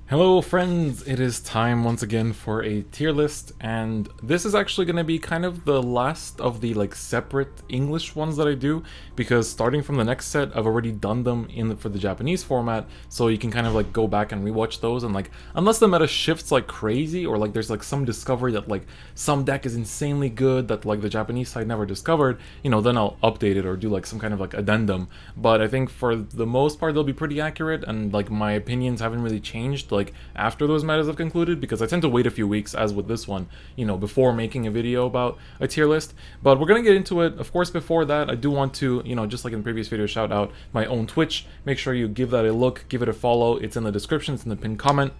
Hello friends, it is time once again for a tier list, and this is actually going to be kind of the last of the separate English ones that I do, because starting from the next set I've already done them for the Japanese format, so you can kind of go back and rewatch those, and unless the meta shifts like crazy, or there's some discovery that some deck is insanely good that the Japanese side never discovered, then I'll update it or do some kind of addendum. But I think for the most part they'll be pretty accurate, and my opinions haven't really changed after those metas have concluded, because I tend to wait a few weeks, as with this one, before making a video about a tier list. But we're gonna get into it. Of course, before that, I do want to, just like in the previous video, shout out my own Twitch. Make sure you give that a look, give it a follow. It's in the description, it's in the pinned comment.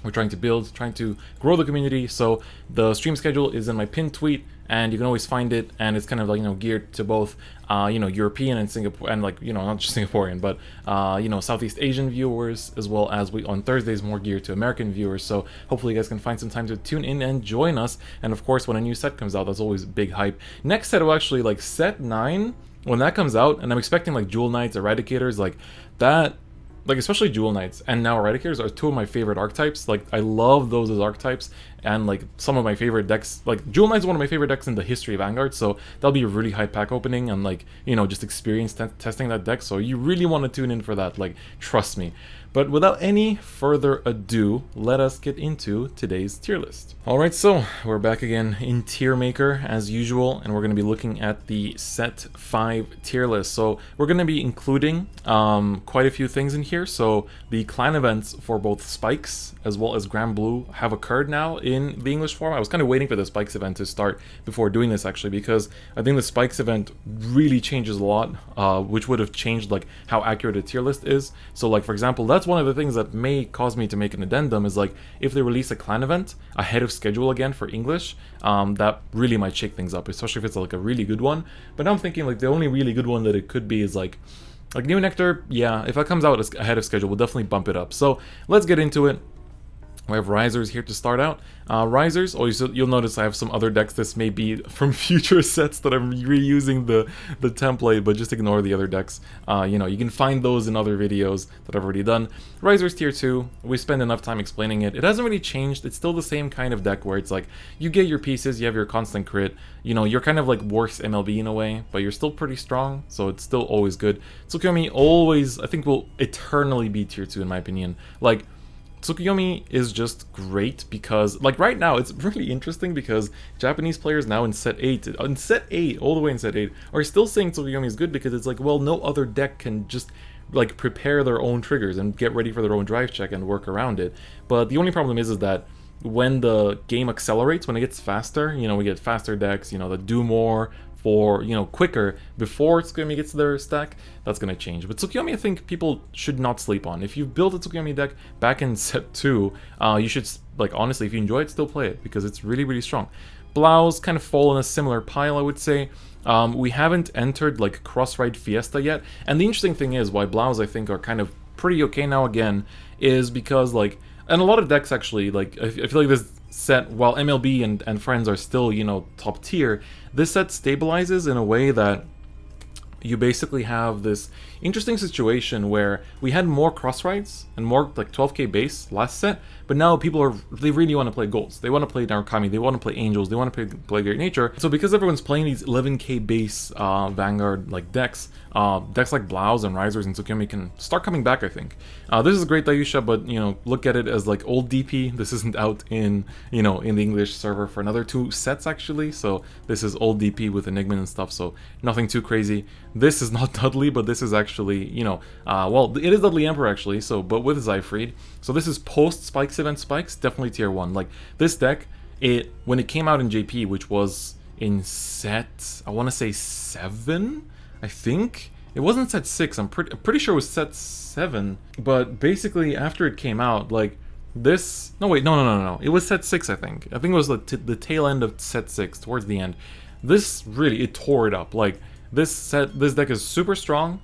We're trying to grow the community, so the stream schedule is in my pinned tweet, and you can always find it, and it's kind of geared to both European and Singapore, and not just Singaporean, but Southeast Asian viewers, as well as on Thursdays more geared to American viewers. So hopefully you guys can find some time to tune in and join us. And of course, when a new set comes out, that's always big hype. Next set will actually set 9 when that comes out, and I'm expecting Jewel Knights, Eradicators, that. Especially Jewel Knights and now Eradicators are two of my favorite archetypes. I love those as archetypes, and some of my favorite decks. Jewel Knights is one of my favorite decks in the history of Vanguard, so that'll be a really high pack opening, and just experience testing that deck. So you really want to tune in for that, trust me. But without any further ado, let us get into today's tier list. Alright, so we're back again in Tier Maker as usual, and we're going to be looking at the Set 5 tier list. So we're going to be including quite a few things in here. So the clan events for both Spikes as well as Granblue have occurred now in the English form. I was kind of waiting for the Spikes event to start before doing this, actually, because I think the Spikes event really changes a lot, which would have changed how accurate a tier list is. So for example, that's one of the things that may cause me to make an addendum, is if they release a clan event ahead of schedule again for English, that really might shake things up, especially if it's a really good one. But now I'm thinking the only really good one that it could be is new Nectar. Yeah, if that comes out ahead of schedule, we'll definitely bump it up. So let's get into it. We have Risers here to start out. Risers, you'll notice I have some other decks. This may be from future sets that I'm reusing the template, but just ignore the other decks. You can find those in other videos that I've already done. Risers tier 2, we spend enough time explaining it. It hasn't really changed. It's still the same kind of deck where it's you get your pieces, you have your constant crit. You're kind of worse MLB in a way, but you're still pretty strong, so it's still always good. Tsukuyomi always, I think, will eternally be tier 2 in my opinion. Tsukuyomi is just great because, right now, it's really interesting because Japanese players now in set 8, all the way in set 8, are still saying Tsukuyomi is good because it's well, no other deck can just, prepare their own triggers and get ready for their own drive check and work around it. But the only problem is that when the game accelerates, when it gets faster, we get faster decks, that do more for, quicker before Tsukuyomi gets to their stack, that's going to change. But Tsukuyomi, I think people should not sleep on. If you've built a Tsukuyomi deck back in set 2, you should, honestly, if you enjoy it, still play it, because it's really, really strong. Blaus kind of fall in a similar pile, I would say. We haven't entered, Cross-Ride Fiesta yet, and the interesting thing is why Blaus, I think, are kind of pretty okay now again, is because, and a lot of decks, actually, I feel this set, while MLB and friends are still, top tier, this set stabilizes in a way that you basically have this interesting situation where we had more cross rides and more 12k base last set, but now they really want to play golds. They want to play Narukami, they want to play angels, they want to play Great Nature. So because everyone's playing these 11k base Vanguard decks, decks like Blaus and Risers and Tsukuyomi can start coming back, I think. This is a great Dayusha, but look at it as old DP. This isn't out in in the English server for another 2 sets, actually. So this is old DP with Enigma and stuff, so nothing too crazy. This is not Dudley, but this is actually, well, it is Dudley Emperor, actually, so, but with Zyfried. So this is post-Spikes event Spikes, definitely tier 1. This deck, when it came out in JP, which was in set, I want to say 7, I think? It wasn't set 6, I'm pretty sure it was set 7, but basically, after it came out, this, no, it was set 6, I think. I think it was the tail end of set 6, towards the end. This really, it tore it up. This deck is super strong.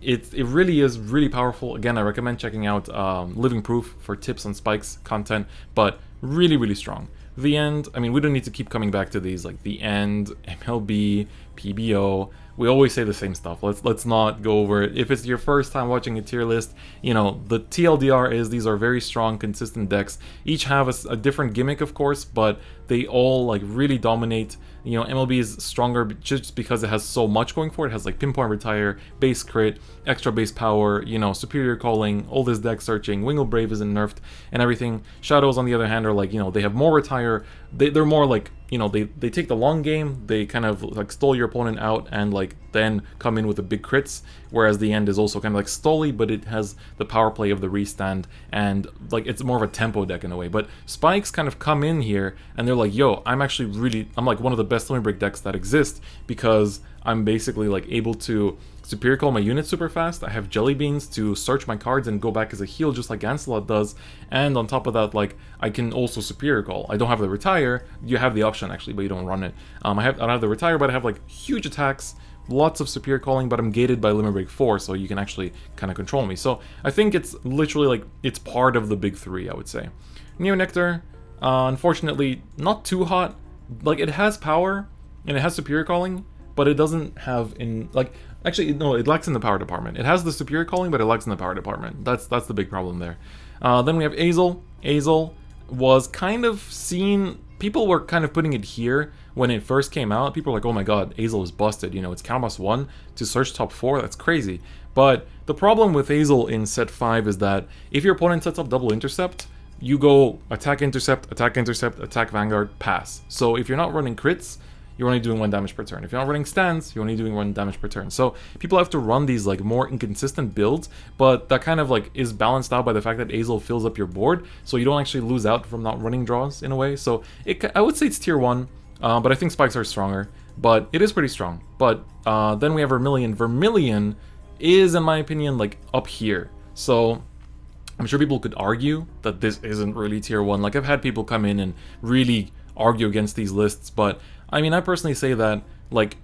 It really is really powerful. Again, I recommend checking out Living Proof for tips on Spikes content, but really, really strong. The End, I mean, we don't need to keep coming back to these, The End, MLB, PBO. We always say the same stuff. Let's not go over it. If it's your first time watching a tier list, you know, the TLDR is these are very strong, consistent decks. Each have a different gimmick, of course, but they all like really dominate. You know, MLB is stronger just because it has so much going for it. It has like Pinpoint Retire, base crit, extra base power, you know, superior calling, all this deck searching, Wingle Brave isn't nerfed, and everything. Shadows, on the other hand, are like, you know, they have more retire. They're more like, you know, they take the long game, they kind of like stall your opponent out and like then come in with the big crits, whereas the end is also kind of like stally, but it has the power play of the restand, and like it's more of a tempo deck in a way. But Spikes kind of come in here and they're like, yo, I'm like one of the best Limit Break decks that exist, because I'm basically like able to superior call my units super fast. I have Jelly Beans to search my cards and go back as a heal just like Ancelot does, and on top of that, like, I can also superior call. I don't have the retire. You have the option actually, but you don't run it. I don't have the retire, but I have like huge attacks, lots of superior calling, but I'm gated by Limit Break 4, so you can actually kind of control me. So I think it's literally like, it's part of the big three, I would say. Neo Nectar, unfortunately, not too hot. Like, it has power and it has superior calling, but it doesn't have actually, no, it lacks in the power department. It has the superior calling, but it lacks in the power department. That's the big problem there. Then we have Azel. Azel was kind of seen, people were kind of putting it here when it first came out. People were like, oh my god, Azel is busted. You know, it's Counterblast 1 to search top 4. That's crazy. But the problem with Azel in set 5 is that if your opponent sets up double intercept, you go attack, intercept, attack, Vanguard, pass. So if you're not running crits, you're only doing 1 damage per turn. If you're not running stands, you're only doing 1 damage per turn. So people have to run these like more inconsistent builds, but that kind of like is balanced out by the fact that Azel fills up your board, so you don't actually lose out from not running draws in a way. So I would say it's tier 1, but I think Spikes are stronger, but it is pretty strong. But then we have Vermillion. Vermillion is, in my opinion, like up here. So I'm sure people could argue that this isn't really tier 1. Like, I've had people come in and really argue against these lists, but I mean, I personally say that like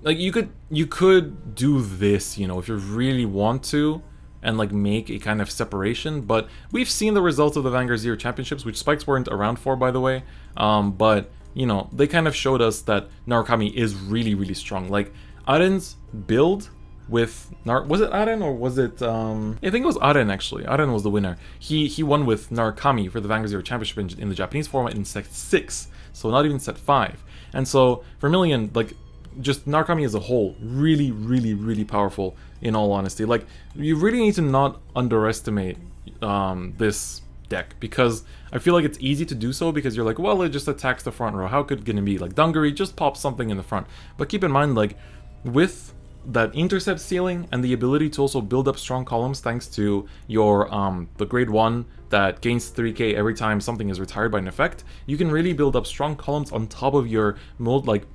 you could do this, you know, if you really want to, and like make a kind of separation. But we've seen the results of the Vanguard Zero championships, which Spikes weren't around for, by the way. But you know, they kind of showed us that Narukami is really, really strong. Like, Aren's build with was it Aren or was it I think it was Aren actually. Aren was the winner. He won with Narukami for the Vanguard Zero championship in the Japanese format in set 6, so not even set 5. And so Vermillion, like, just Narukami as a whole, really, really, really powerful, in all honesty. Like, you really need to not underestimate this deck, because I feel like it's easy to do so because you're like, well, it just attacks the front row. How could it gonna be? Like, Dungaree just pops something in the front. But keep in mind, like, with that intercept ceiling and the ability to also build up strong columns thanks to your the grade 1 that gains 3k every time something is retired by an effect, you can really build up strong columns on top of your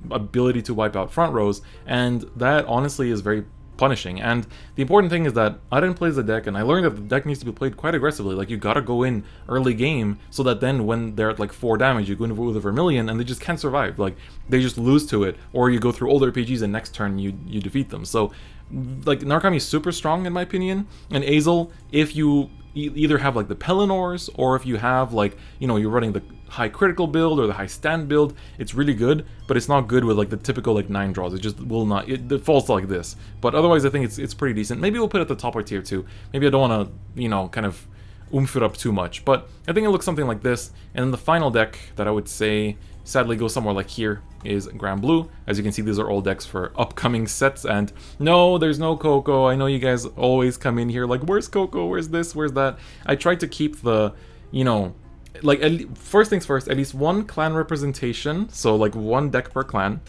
ability to wipe out front rows, and that honestly is very punishing. And the important thing is that Aren plays the deck, and I learned that the deck needs to be played quite aggressively. Like, you gotta go in early game so that then when they're at like 4 damage, you go in with a Vermillion and they just can't survive. Like, they just lose to it, or you go through all their RPGs and next turn you defeat them. So like, Narukami is super strong in my opinion, and Azel, if you either have like the Pelennors, or if you have like, you know, you're running the high critical build or the high stand build, it's really good, but it's not good with like the typical like 9 draws. It just will not, it falls like this. But otherwise I think it's pretty decent. Maybe we'll put it at the top of tier 2. Maybe I don't want to, you know, kind of oomph it up too much, but I think it looks something like this. And then the final deck that I would say sadly goes somewhere like here is Granblue. As you can see, these are all decks for upcoming sets, and no, there's no Coco. I know you guys always come in here like, where's Coco, where's this, where's that. I tried to keep the, you know, like, first things first, at least 1 clan representation, so like 1 deck per clan.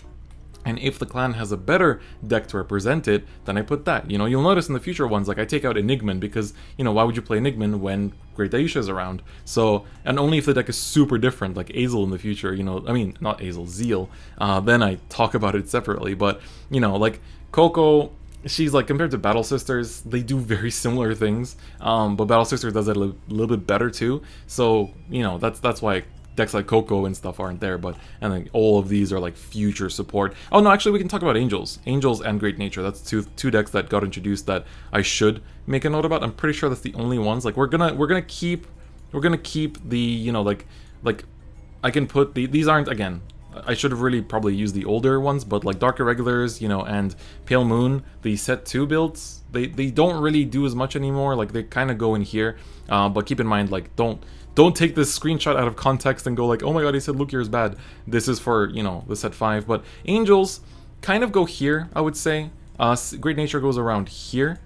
And if the clan has a better deck to represent it, then I put that. You know, you'll notice in the future ones, like, I take out Enigman because, you know, why would you play Enigman when Great Aisha is around? So, and only if the deck is super different, like Azel in the future, you know, I mean, not Azel, Zeal, then I talk about it separately. But, you know, like, Coco, she's like, compared to Battle Sisters, they do very similar things, but Battle Sisters does it a little bit better too. So, you know, that's why decks like Coco and stuff aren't there, but, and then all of these are like future support. Oh no, actually we can talk about Angels and Great Nature. That's two decks that got introduced that I should make a note about. I'm pretty sure that's the only ones. Like, we're gonna keep the, you know, like I can put these aren't, again, I should have really probably used the older ones, but like Dark Irregulars, you know, and Pale Moon, the set 2 builds, they don't really do as much anymore. Like they kind of go in here, but keep in mind, like don't take this screenshot out of context and go like, oh my god, he said Lugier is bad. This is for, you know, the set 5. But Angels kind of go here, I would say. Great Nature goes around here.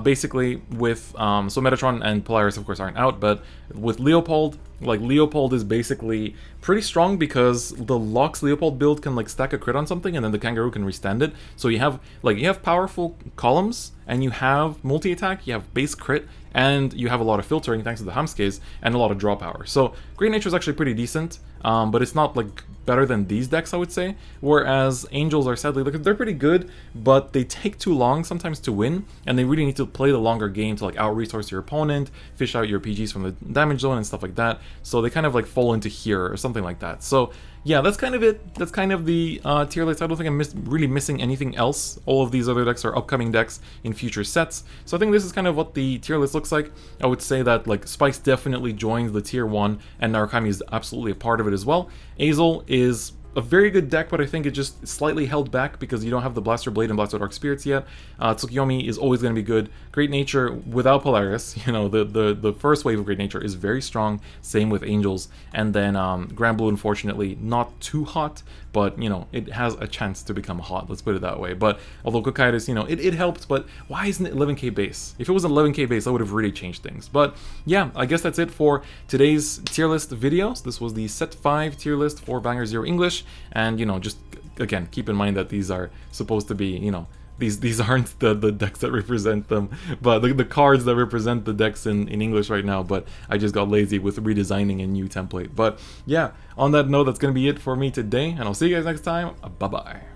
Basically with, so Metatron and Polaris of course aren't out, but with Leopold, like Leopold is basically pretty strong because the Locks Leopold build can like stack a crit on something and then the Kangaroo can restand it. So you have powerful columns and you have multi-attack, you have base crit, and you have a lot of filtering thanks to the Hamskes and a lot of draw power. So Great Nature is actually pretty decent, but it's not like better than these decks, I would say. Whereas Angels are sadly, they're pretty good, but they take too long sometimes to win, and they really need to play the longer game to like out-resource your opponent, fish out your PGs from the damage zone and stuff like that. So they kind of like fall into here or something like that. So yeah, that's kind of it. That's kind of the tier list. I don't think I'm really missing anything else. All of these other decks are upcoming decks in future sets. So I think this is kind of what the tier list looks like. I would say that like Spikes definitely joins the tier 1, and Narukami is absolutely a part of it as well. Azel is a very good deck, but I think it just slightly held back because you don't have the Blaster Blade and Blaster Dark Spirits yet. Tsukiyomi is always going to be good. Great Nature without Polaris, you know, the first wave of Great Nature is very strong, same with Angels. And then Granblue, unfortunately, not too hot, but, you know, it has a chance to become hot, let's put it that way. But although Kokaitis, you know, it helped, but why isn't it 11k base? If it was an 11k base, that would have really changed things. But yeah, I guess that's it for today's tier list videos. This was the set 5 tier list for Vanguard Zero English. And, you know, just, again, keep in mind that these are supposed to be, you know, these aren't the decks that represent them, but the cards that represent the decks in English right now, but I just got lazy with redesigning a new template. But yeah, on that note, that's going to be it for me today, and I'll see you guys next time. Bye-bye.